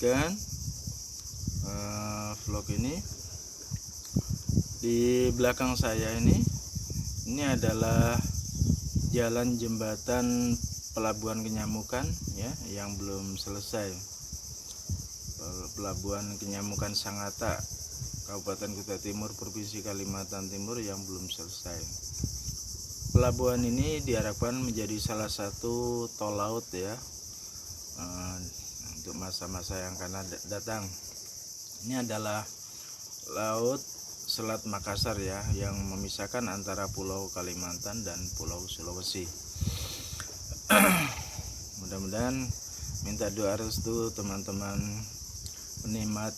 lanjutkan vlog ini. Di belakang saya ini adalah jalan jembatan Pelabuhan Kenyamukan ya, yang belum selesai. Pelabuhan Kenyamukan Sangatta, Kabupaten Kutai Timur, Provinsi Kalimantan Timur, yang belum selesai. Pelabuhan ini diharapkan menjadi salah satu tol laut ya, untuk masa-masa yang akan datang. Ini adalah laut Selat Makassar ya, yang memisahkan antara Pulau Kalimantan dan Pulau Sulawesi. Mudah-mudahan minta doa restu teman-teman penikmat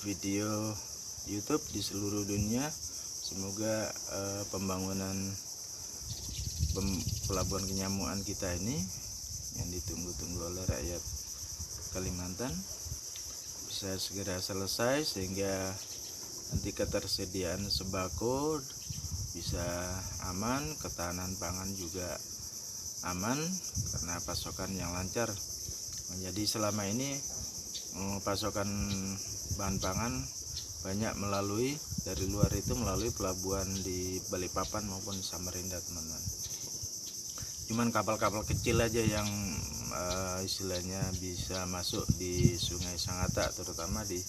video YouTube di seluruh dunia. Semoga pembangunan Pelabuhan Kenyamukan kita ini yang ditunggu-tunggu oleh rakyat Kalimantan bisa segera selesai, sehingga nanti ketersediaan sembako bisa aman, ketahanan pangan juga aman karena pasokan yang lancar. Jadi selama ini pasokan bahan pangan banyak dari luar itu melalui pelabuhan di Balikpapan maupun Samarinda, teman-teman. Cuman kapal-kapal kecil aja yang istilahnya bisa masuk di Sungai Sangatta, terutama di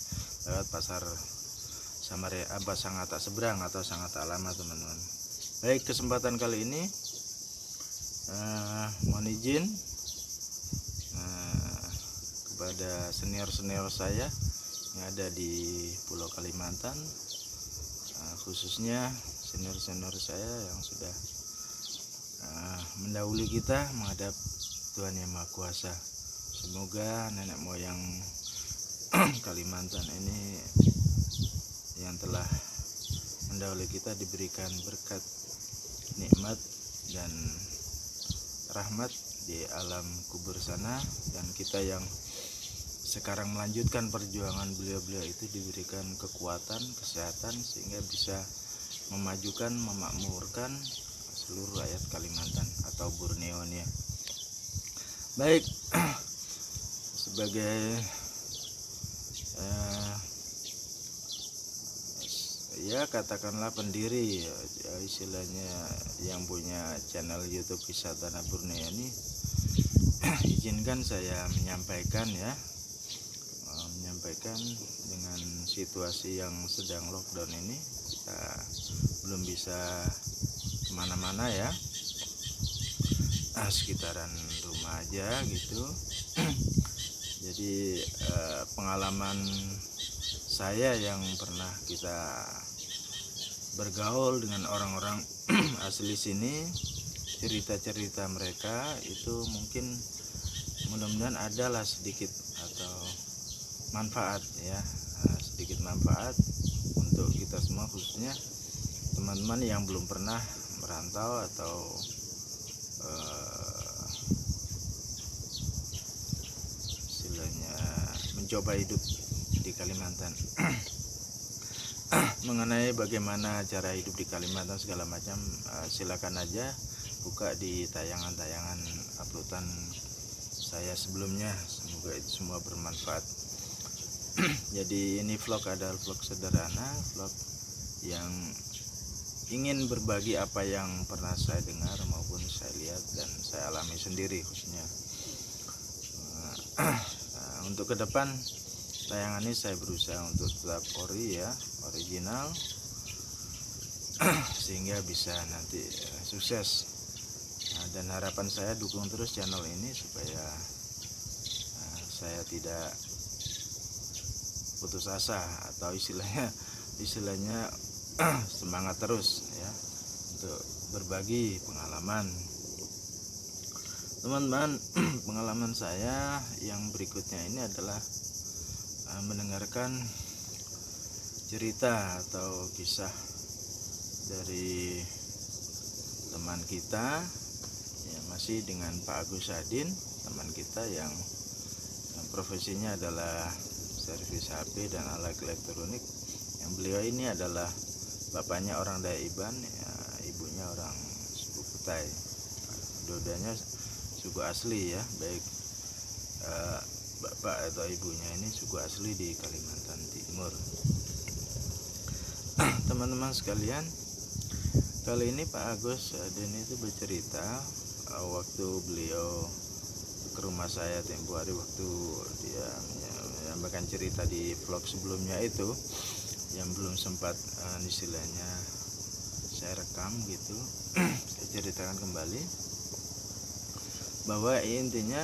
lewat pasar Sangatta Seberang atau Sangatta Lama, teman-teman. Baik, kesempatan kali ini mohon izin kepada senior-senior saya yang ada di Pulau Kalimantan, khususnya senior-senior saya yang sudah mendahului kita menghadap Tuhan Yang Maha Kuasa. Semoga nenek moyang Kalimantan ini yang telah mendahului kita diberikan berkat, nikmat dan rahmat di alam kubur sana, dan kita yang sekarang melanjutkan perjuangan beliau-beliau itu diberikan kekuatan, kesehatan, sehingga bisa memajukan, memakmurkan seluruh rakyat Kalimantan atau Borneo ya. Baik, sebagai ya katakanlah pendiri istilahnya yang punya channel YouTube Kisah Tanah Borneo ini, izinkan saya menyampaikan dengan situasi yang sedang lockdown ini, kita belum bisa kemana-mana ya, sekitaran rumah aja gitu. Jadi pengalaman saya yang pernah kita bergaul dengan orang-orang asli sini, cerita-cerita mereka itu mungkin mudah-mudahan adalah sedikit atau manfaat ya, sedikit manfaat untuk kita semua, khususnya teman-teman yang belum pernah merantau atau istilahnya mencoba hidup di Kalimantan. Mengenai bagaimana cara hidup di Kalimantan segala macam, silakan aja buka di tayangan-tayangan uploadan saya sebelumnya. Semoga itu semua bermanfaat. Jadi ini vlog adalah vlog sederhana, vlog yang ingin berbagi apa yang pernah saya dengar maupun saya lihat dan saya alami sendiri khususnya. Untuk ke depan tayangan ini saya berusaha untuk tetap original, sehingga bisa nanti sukses. Dan harapan saya dukung terus channel ini supaya saya tidak putus asa atau istilahnya semangat terus ya untuk berbagi pengalaman. Teman-teman, pengalaman saya yang berikutnya ini adalah mendengarkan cerita atau kisah dari teman kita ya, masih dengan Pak Agus Sadin, teman kita yang profesinya adalah servis HP dan alat elektronik. Yang beliau ini adalah bapaknya orang Dayak Iban ya, ibunya orang suku Kutai. Dua-duanya suku asli ya, baik bapak atau ibunya ini suku asli di Kalimantan Timur. Teman-teman sekalian, kali ini Pak Agus Deni itu bercerita waktu beliau ke rumah saya tempo hari, waktu dia menyampaikan cerita di vlog sebelumnya itu yang belum sempat istilahnya saya rekam gitu. Saya ceritakan kembali bahwa intinya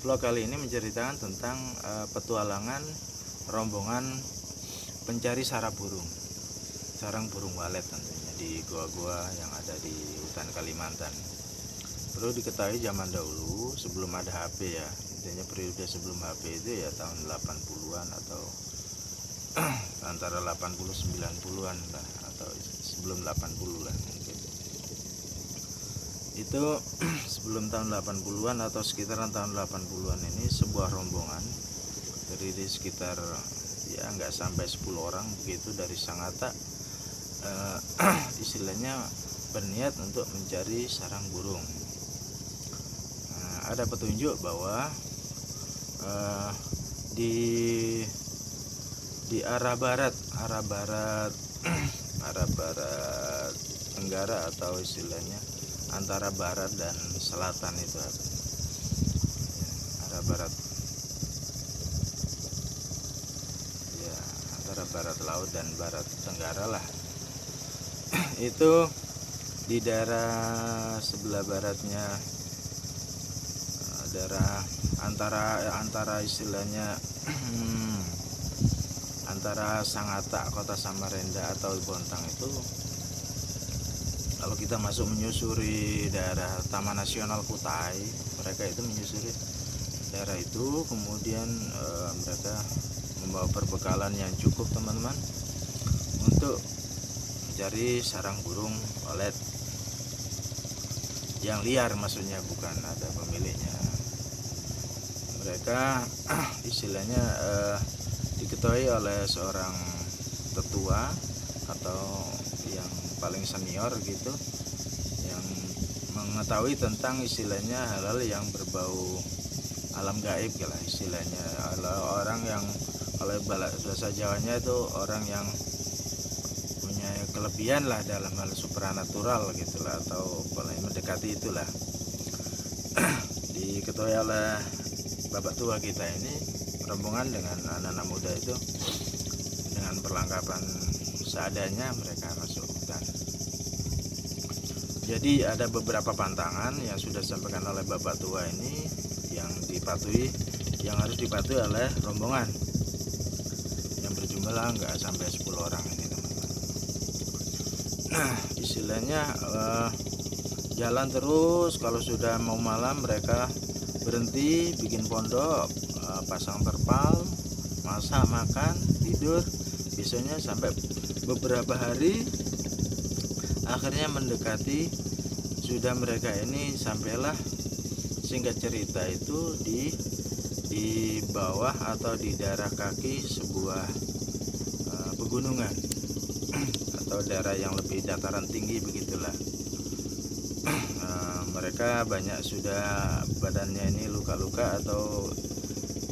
vlog kali ini menceritakan tentang petualangan rombongan pencari sarang burung walet tentunya di gua-gua yang ada di hutan Kalimantan. Perlu diketahui zaman dahulu sebelum ada HP ya, intinya periode sebelum HP itu ya tahun 80-an atau antara 80-90-an lah, atau sebelum 80 lah mungkin. Itu sebelum tahun 80-an atau sekitaran tahun 80-an ini sebuah rombongan terdiri sekitar ya nggak sampai 10 orang begitu dari Sangatta, istilahnya berniat untuk mencari sarang burung. Ada petunjuk bahwa di arah barat tenggara atau istilahnya antara barat dan selatan itu arah barat ya, antara barat laut dan barat tenggara lah. Itu di daerah sebelah baratnya, daerah antara istilahnya antara Sangatta, kota Samarinda atau Bontang itu, kalau kita masuk menyusuri daerah Taman Nasional Kutai, mereka itu menyusuri daerah itu, kemudian mereka membawa perbekalan yang cukup teman-teman untuk mencari sarang burung walet yang liar, maksudnya bukan ada pemiliknya. Mereka istilahnya diketahui oleh seorang tetua atau yang paling senior gitu, yang mengetahui tentang istilahnya hal-hal yang berbau alam gaib lah istilahnya. Orang yang kalau bahasa Jawanya itu orang yang punya kelebihan lah dalam hal supranatural gitulah, atau paling mendekati itulah. Diketahui oleh bapak tua kita ini, rombongan dengan anak-anak muda itu dengan perlengkapan seadanya mereka masuk hutan. Jadi ada beberapa pantangan yang sudah disampaikan oleh bapak tua ini yang harus dipatuhi oleh rombongan yang berjumlah nggak sampai 10 orang ini teman-teman. Nah istilahnya jalan terus, kalau sudah mau malam mereka berhenti bikin pondok, pasang terpal, masak, makan, tidur, biasanya sampai beberapa hari. Akhirnya mendekati, sudah mereka ini sampailah, singkat cerita itu di bawah atau di daerah kaki sebuah pegunungan atau daerah yang lebih dataran tinggi begitulah. Mereka banyak sudah badannya ini luka-luka atau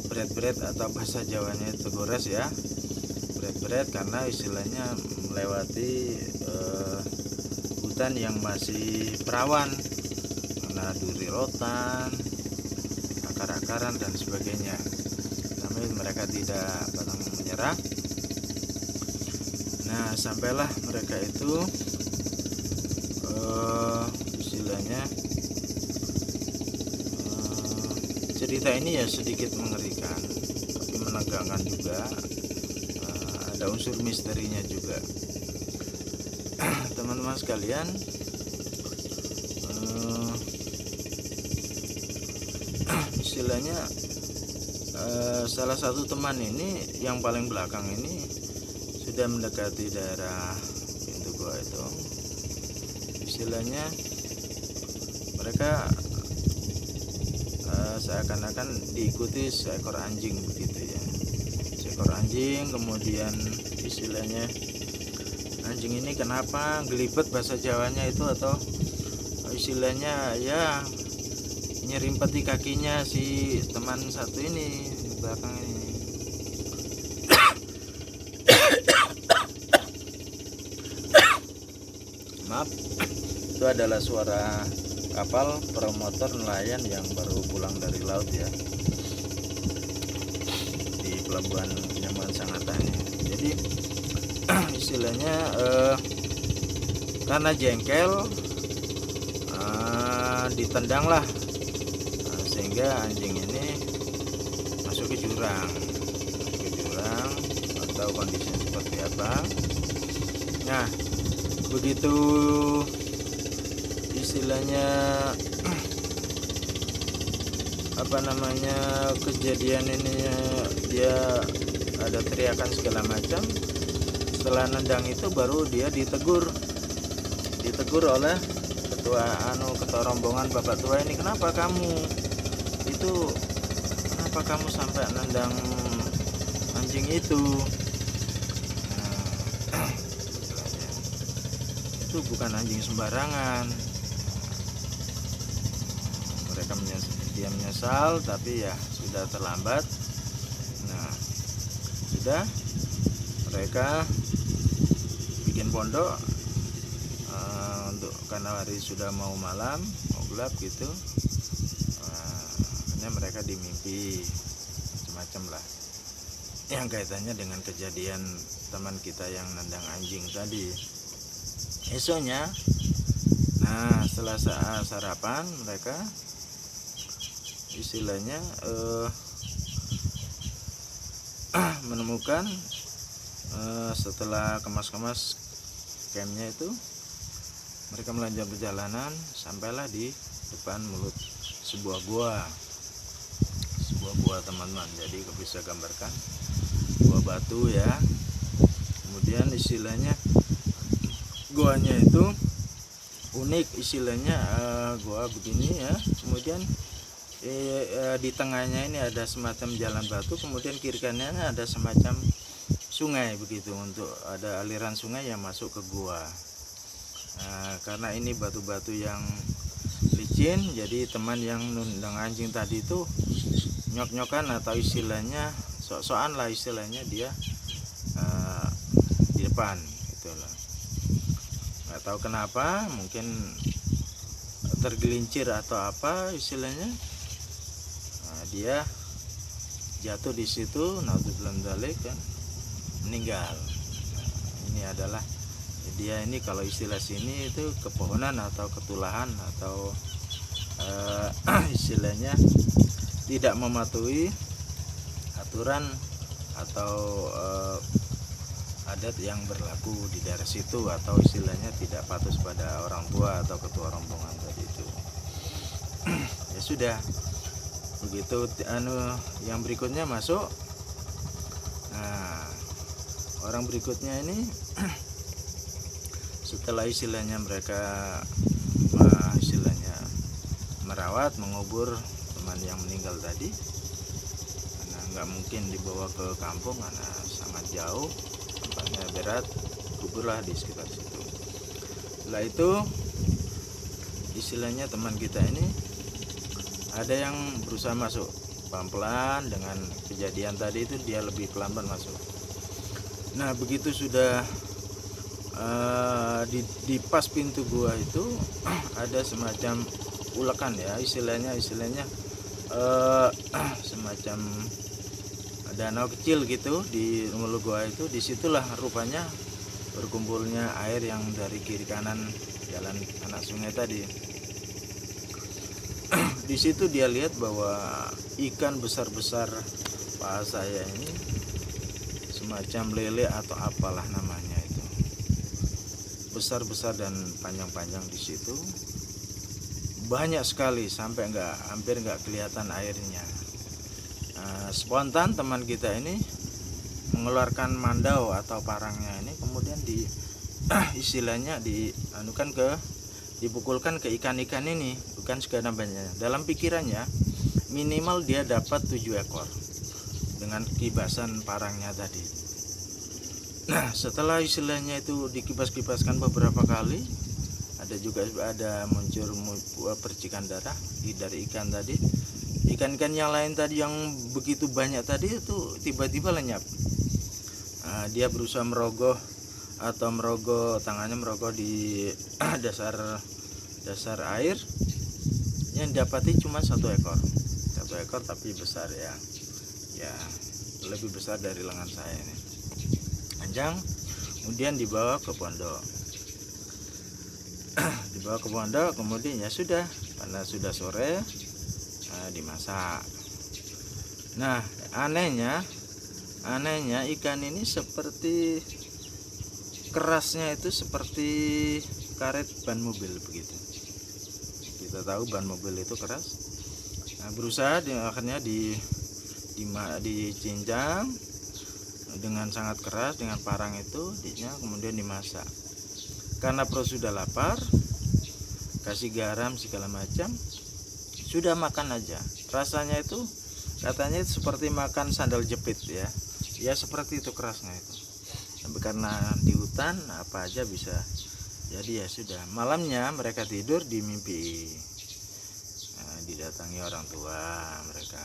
berat-berat, atau bahasa Jawanya itu gores ya, berat-berat karena istilahnya melewati hutan yang masih perawan karena duri rotan, akar-akaran dan sebagainya. Namun mereka tidak pantang menyerah. Nah sampailah mereka itu istilahnya cerita ini ya sedikit mengerikan tapi menegangkan juga, ada unsur misterinya juga. Teman-teman sekalian, istilahnya salah satu teman ini yang paling belakang ini sudah mendekati daerah pintu gua itu, istilahnya mereka seakan-akan diikuti seekor anjing begitu ya, seekor anjing. Kemudian istilahnya anjing ini kenapa gelibet bahasa Jawanya itu, atau istilahnya ya nyerimpeti kakinya si teman satu ini di belakang ini. Maaf, itu adalah suara kapal promotor nelayan yang baru pulang dari laut ya, di pelabuhan Penyeberangan Sangatta ini. Jadi istilahnya karena jengkel, ditendang lah, sehingga anjing ini masuk ke jurang, atau kondisinya seperti apa. Nah, begitu istilahnya kejadian ini, dia ada teriakan segala macam. Setelah nendang itu baru dia ditegur oleh ketua rombongan, bapak tua ini, kenapa kamu sampai nendang anjing itu? Itu bukan anjing sembarangan. Dia menyesal, tapi ya sudah terlambat. Nah, sudah mereka bikin pondok, karena hari sudah mau malam, mau gelap gitu. Akhirnya mereka dimimpi macam-macam lah, yang kaitannya dengan kejadian teman kita yang nendang anjing tadi. Esoknya, nah setelah sarapan, mereka istilahnya menemukan, setelah kemas-kemas campnya itu, mereka melanjutkan perjalanan sampailah di depan mulut sebuah gua teman-teman. Jadi bisa gambarkan gua batu ya. Kemudian istilahnya guanya itu unik, istilahnya gua begini ya. Kemudian di tengahnya ini ada semacam jalan batu, kemudian kiri kanannya ada semacam sungai begitu, untuk ada aliran sungai yang masuk ke gua. Karena ini batu-batu yang licin, jadi teman yang nendang anjing tadi itu nyok-nyokan, atau istilahnya sok-sokan lah, istilahnya dia di depan itulah. Nggak tahu kenapa, mungkin tergelincir atau apa istilahnya, dia jatuh di situ, naudzubillah kan, meninggal. Ini adalah dia ini, kalau istilah sini itu kepohonan atau ketulahan, atau istilahnya tidak mematuhi aturan atau adat yang berlaku di daerah situ, atau istilahnya tidak patuh pada orang tua atau ketua rombongan tadi itu. Ya sudah, begitu yang berikutnya masuk. Nah, orang berikutnya ini setelah istilahnya mereka istilahnya merawat, mengubur teman yang meninggal tadi, karena nggak mungkin dibawa ke kampung karena sangat jauh, tempatnya berat, kuburlah di sekitar situ. Setelah itu istilahnya teman kita ini ada yang berusaha masuk pelan-pelan. Dengan kejadian tadi itu dia lebih pelan-pelan masuk. Nah, begitu sudah di pas pintu gua itu ada semacam ulekan ya, istilahnya semacam danau kecil gitu di mulut gua itu. Disitulah rupanya berkumpulnya air yang dari kiri kanan jalan anak sungai tadi. Di situ dia lihat bahwa ikan besar-besar paha saya ini, semacam lele atau apalah namanya itu, besar-besar dan panjang-panjang. Di situ banyak sekali, sampai hampir nggak kelihatan airnya. Spontan teman kita ini mengeluarkan mandau atau parangnya ini, kemudian istilahnya dipukulkan ke ikan-ikan ini, bukan sekedar banyak. Dalam pikirannya minimal dia dapat 7 ekor dengan kibasan parangnya tadi. Nah, setelah istilahnya itu dikibas-kibaskan beberapa kali, ada juga ada muncul percikan darah dari ikan tadi. Ikan-ikan yang lain tadi yang begitu banyak tadi itu tiba-tiba lenyap. Dia berusaha merogoh tangannya merogoh di dasar air. Yang dapati cuma satu ekor tapi besar ya lebih besar dari lengan saya ini, panjang. Kemudian dibawa ke pondok kemudian ya sudah, karena sudah sore, dimasak. Nah, anehnya ikan ini seperti kerasnya itu seperti karet ban mobil begitu. Kita tahu ban mobil itu keras. Berusaha akhirnya dicincang dengan sangat keras dengan parang itu, kemudian dimasak. Karena perut sudah lapar, kasih garam segala macam, sudah makan aja. Rasanya itu katanya seperti makan sandal jepit ya seperti itu kerasnya itu. Tapi karena di hutan apa aja bisa, jadi ya sudah. Malamnya mereka tidur di mimpi, didatangi orang tua mereka.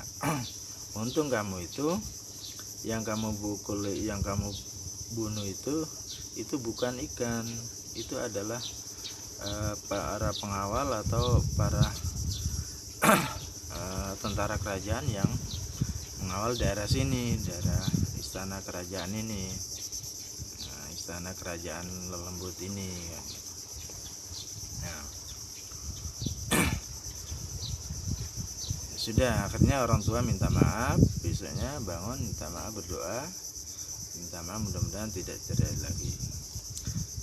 Untung kamu itu yang kamu bunuh itu bukan ikan, itu adalah para pengawal atau para tentara kerajaan yang mengawal daerah sini, daerah istana kerajaan ini, istana kerajaan Lelembut ini. Nah, sudah, akhirnya orang tua minta maaf, besoknya bangun minta maaf, berdoa minta maaf, mudah-mudahan tidak terjadi lagi.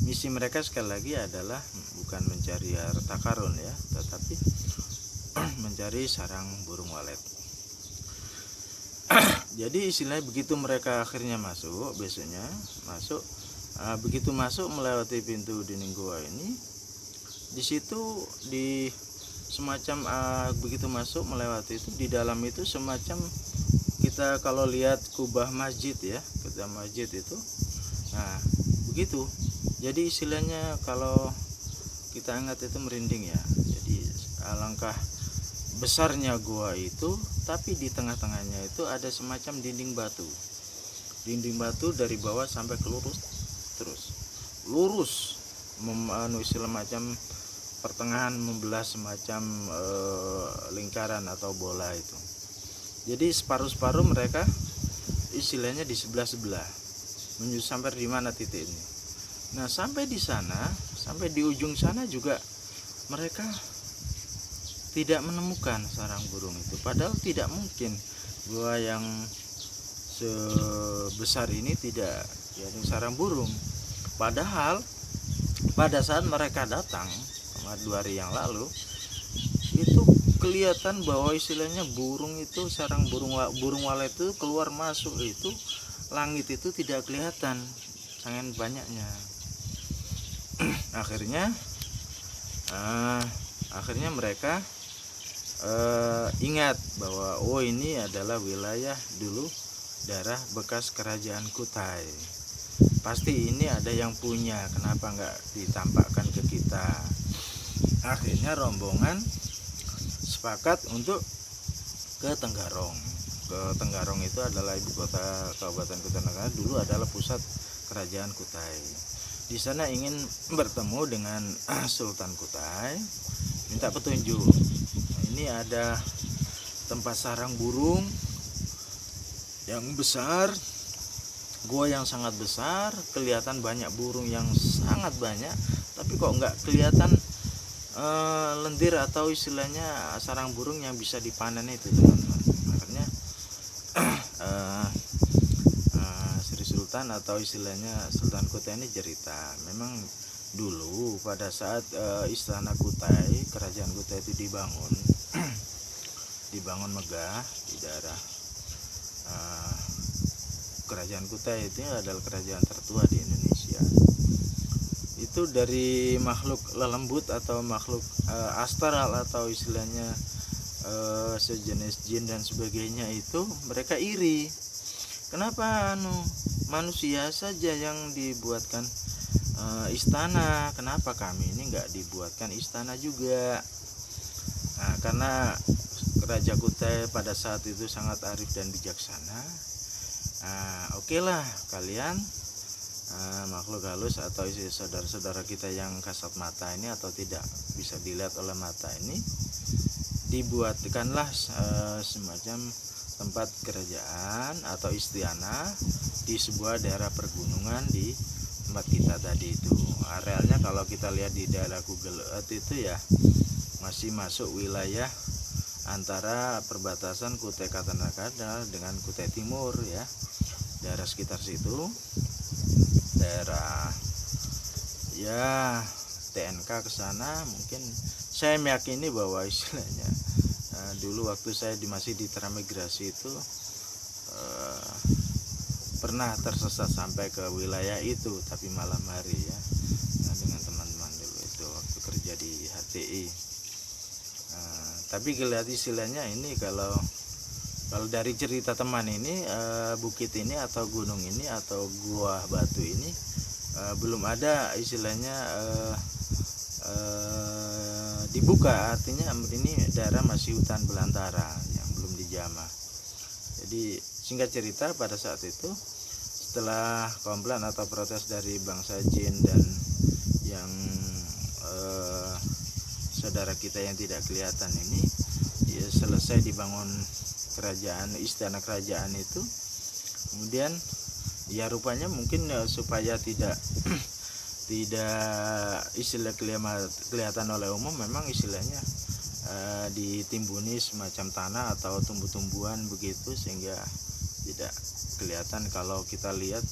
Misi mereka sekali lagi adalah bukan mencari harta karun ya, tetapi mencari sarang burung walet. Jadi istilahnya begitu mereka akhirnya besoknya masuk, begitu masuk melewati pintu dinding gua ini, di situ semacam begitu masuk melewati itu, di dalam itu semacam kita kalau lihat kubah masjid ya, kubah masjid itu, nah begitu. Jadi istilahnya kalau kita ingat itu merinding ya. Jadi alangkah besarnya gua itu, tapi di tengah-tengahnya itu ada semacam dinding batu dari bawah sampai ke lurus istilah macam pertengahan membelah semacam lingkaran atau bola itu. Jadi separuh-separuh mereka istilahnya di sebelah-sebelah menuju sampai di mana titik ini. Nah, sampai di sana, sampai di ujung sana juga mereka tidak menemukan sarang burung itu. Padahal tidak mungkin gua yang sebesar ini tidak jadi sarang burung. Padahal pada saat mereka datang 2 hari yang lalu, itu kelihatan bahwa istilahnya burung itu, sarang burung walet itu keluar masuk itu, langit itu tidak kelihatan sangat banyaknya. Akhirnya mereka ingat bahwa ini adalah wilayah dulu daerah bekas kerajaan Kutai. Pasti ini ada yang punya, kenapa nggak ditampakkan ke kita? Akhirnya rombongan sepakat untuk ke Tenggarong. Tenggarong itu adalah ibu kota Kabupaten Kutai Negara, dulu adalah pusat kerajaan Kutai. Di sana ingin bertemu dengan Sultan Kutai, minta petunjuk. Ini ada tempat sarang burung yang besar, gua yang sangat besar, kelihatan banyak burung yang sangat banyak, tapi kok nggak kelihatan lendir atau istilahnya sarang burung yang bisa dipanen itu, teman-teman. Akhirnya Sri Sultan atau istilahnya Sultan Kutai ini cerita, memang dulu pada saat istana Kutai, kerajaan Kutai itu dibangun megah di daerah kerajaan Kutai itu adalah kerajaan tertua di Indonesia. Itu dari makhluk lelembut atau makhluk astral atau istilahnya sejenis jin dan sebagainya itu mereka iri. Kenapa manusia saja yang dibuatkan istana. Kenapa kami ini nggak dibuatkan istana juga? Nah, karena Raja Kutai pada saat itu sangat arif dan bijaksana. Oke lah, kalian makhluk halus atau isi saudara-saudara kita yang kasat mata ini atau tidak bisa dilihat oleh mata ini, dibuatkanlah semacam tempat kerajaan atau istana di sebuah daerah pergunungan di tempat kita tadi itu. Arealnya kalau kita lihat di daerah Google Earth itu ya masih masuk wilayah antara perbatasan Kutai Kartanegara dengan Kutai Timur ya, daerah sekitar situ, daerah ya TNK ke sana. Mungkin saya meyakini bahwa istilahnya dulu waktu saya masih di transmigrasi itu pernah tersesat sampai ke wilayah itu, tapi malam hari ya, dengan teman-teman dulu itu waktu kerja di HTI. Tapi kelihatan istilahnya ini kalau dari cerita teman ini, bukit ini atau gunung ini atau gua batu ini belum ada istilahnya dibuka, artinya ini daerah masih hutan belantara yang belum dijamah. Jadi singkat cerita, pada saat itu setelah komplain atau protes dari bangsa Jin dan yang saudara kita yang tidak kelihatan ini, ya selesai dibangun kerajaan, istana kerajaan itu, kemudian ya rupanya mungkin supaya tidak istilah kelihatan oleh umum, memang istilahnya ditimbuni semacam tanah atau tumbuh-tumbuhan begitu sehingga tidak kelihatan kalau kita lihat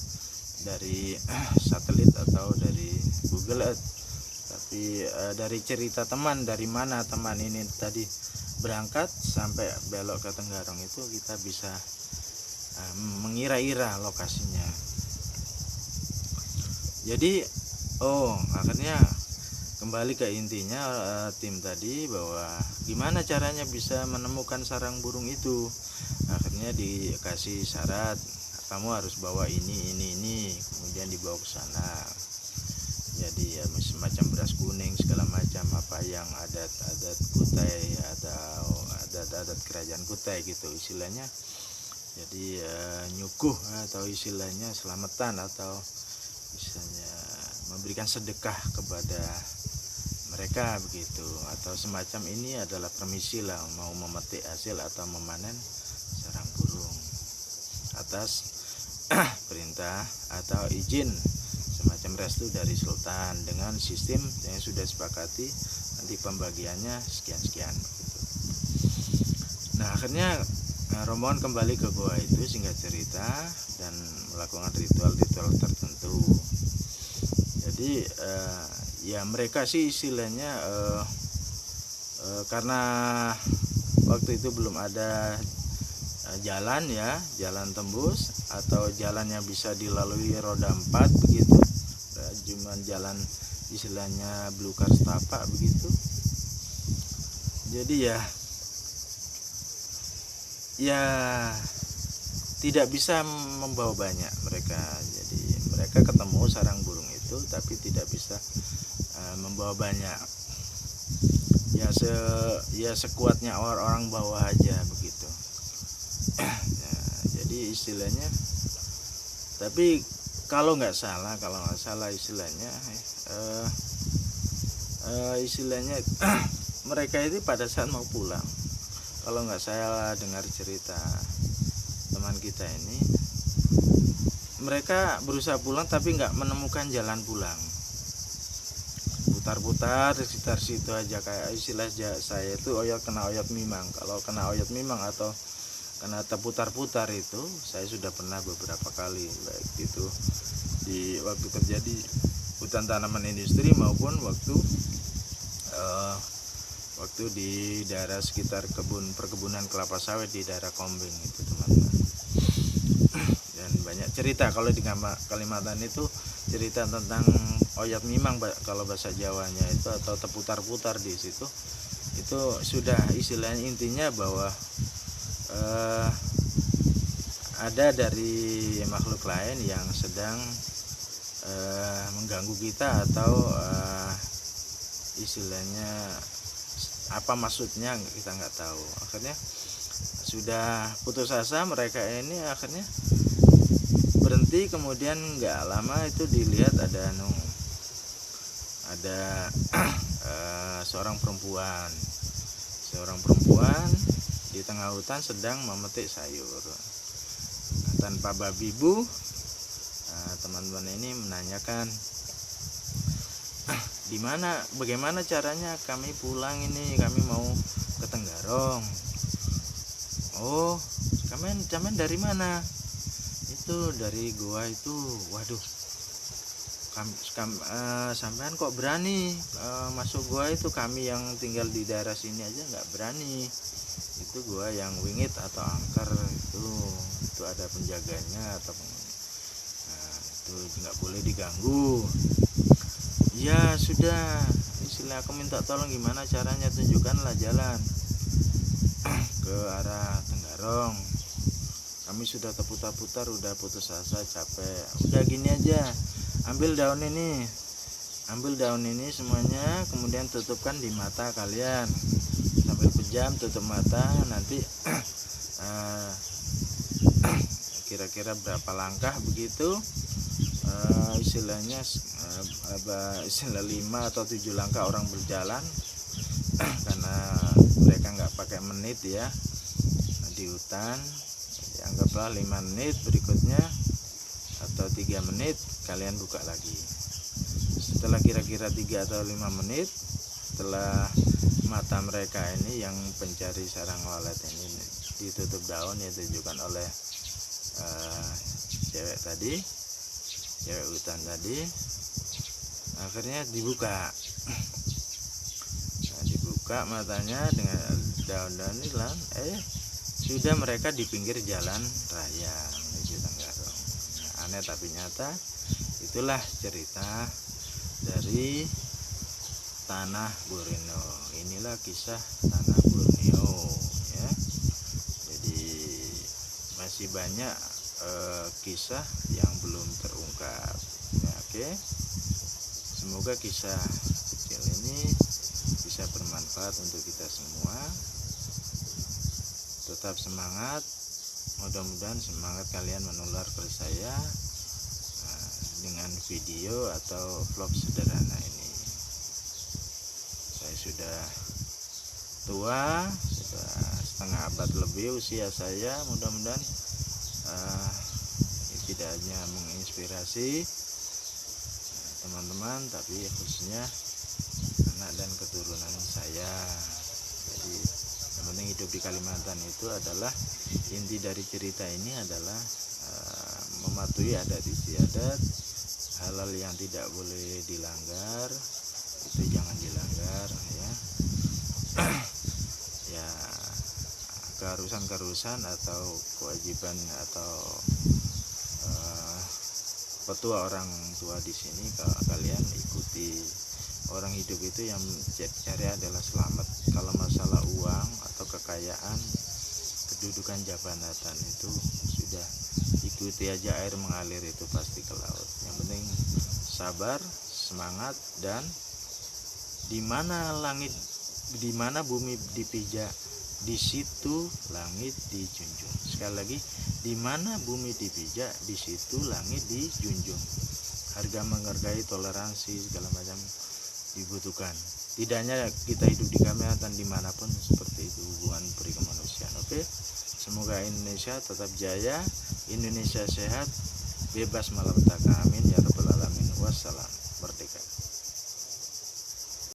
dari satelit atau dari Google Earth. Tapi dari cerita teman, dari mana teman ini tadi berangkat sampai belok ke Tenggarong itu, kita bisa mengira-ira lokasinya. Jadi akhirnya kembali ke intinya tim tadi, bahwa gimana caranya bisa menemukan sarang burung itu. Akhirnya dikasih syarat, kamu harus bawa ini, kemudian dibawa ke sana. Jadi ya semacam beras kuning segala macam, apa yang adat Kutai atau adat kerajaan Kutai gitu istilahnya. Jadi nyukuh atau istilahnya selamatan atau misalnya memberikan sedekah kepada mereka begitu, atau semacam ini adalah permisi lah mau memetik hasil atau memanen sarang burung atas perintah atau izin semacam restu dari sultan dengan sistem yang sudah disepakati, nanti pembagiannya sekian-sekian gitu. Nah akhirnya rombongan kembali ke goa itu singkat cerita dan melakukan ritual-ritual tertentu. Jadi ya mereka sih istilahnya karena waktu itu belum ada jalan ya, jalan tembus atau jalan yang bisa dilalui roda 4 begitu, cuman jalan istilahnya belukar setapak begitu. Jadi ya tidak bisa membawa banyak mereka. Jadi mereka ketemu sarang burung itu tapi tidak bisa membawa banyak. Ya sekuatnya orang bawa aja begitu. Ya, jadi istilahnya, tapi kalau nggak salah istilahnya istilahnya mereka itu pada saat mau pulang, kalau nggak saya dengar cerita teman kita ini, mereka berusaha pulang tapi nggak menemukan jalan pulang, putar-putar di sekitar situ aja. Kayak istilah saya itu kena oyot mimang. Kalau kena oyot mimang atau kena terputar-putar itu saya sudah pernah beberapa kali, baik itu di waktu kerja di hutan tanaman industri maupun waktu di daerah sekitar perkebunan kelapa sawit di daerah Kombing itu teman-teman. Dan banyak cerita kalau di Kalimantan itu, cerita tentang oyot mimang kalau bahasa Jawanya itu, atau terputar-putar di situ. Itu sudah istilahnya intinya bahwa ada dari makhluk lain yang sedang mengganggu kita, atau istilahnya apa maksudnya kita nggak tahu. Akhirnya sudah putus asa, mereka ini akhirnya berhenti. Kemudian nggak lama itu dilihat ada seorang perempuan di tengah hutan sedang memetik sayur. Tanpa babi bu, teman-teman ini menanyakan, bagaimana caranya kami pulang ini, kami mau ke Tenggarong. Oh, kalian dari mana? Itu dari gua itu. Waduh, sampean kok berani masuk gua itu? Kami yang tinggal di daerah sini aja nggak berani. Itu gua yang wingit atau angker itu ada penjaganya, atau itu nggak boleh diganggu. Ya sudah, istilah aku minta tolong, gimana caranya, tunjukkanlah jalan ke arah Tenggarong. Kami sudah terputar-putar, udah putus asa, capek. Udah gini aja, ambil daun ini semuanya, kemudian tutupkan di mata kalian sambil pejam, tutup mata. Nanti kira-kira berapa langkah begitu, istilahnya istilah 5 atau 7 langkah orang berjalan karena mereka nggak pakai menit ya di hutan. Anggaplah 5 menit, berikutnya atau 3 menit kalian buka lagi. Setelah kira-kira 3 atau 5 menit, setelah mata mereka ini yang pencari sarang walet ini ditutup daun yang ditunjukkan oleh cewek hutan tadi, akhirnya dibuka matanya dengan daun-daun ini. Sudah mereka di pinggir jalan raya menuju Tenggarong. Aneh tapi nyata, itulah cerita dari Tanah Borneo. Inilah kisah Tanah Borneo ya. Jadi masih banyak kisah yang belum terungkap ya, oke. Semoga kisah kecil ini bisa bermanfaat untuk kita semua. Tetap semangat, mudah-mudahan semangat kalian menular ke saya dengan video atau vlog sederhana ini. Saya sudah tua, sudah setengah abad lebih usia saya. Mudah-mudahan tidak hanya menginspirasi teman-teman, tapi khususnya anak dan keturunan saya. Jadi yang penting hidup di Kalimantan itu adalah inti dari cerita ini adalah mematuhi adat istiadat, halal yang tidak boleh dilanggar itu jangan dilanggar ya. Ya, keharusan atau kewajiban atau petua orang tua di sini kalian ikuti. Orang hidup itu yang cari adalah selamat. Kalau masalah uang atau kekayaan, kedudukan jabatan itu sudah ikuti aja, air mengalir itu pasti ke laut. Yang penting sabar, semangat, dan di mana bumi dipijak, di situ langit dijunjung. Sekali lagi, di mana bumi dipijak, di situ langit dijunjung. Menghargai, toleransi, segala macam dibutuhkan. Tidak hanya kita hidup di Kalimantan, dimanapun seperti itu hubungan perikemanusiaan. Oke, semoga Indonesia tetap jaya, Indonesia sehat, bebas malapetaka, amin ya rabbal alamin. Wassalam, merdeka.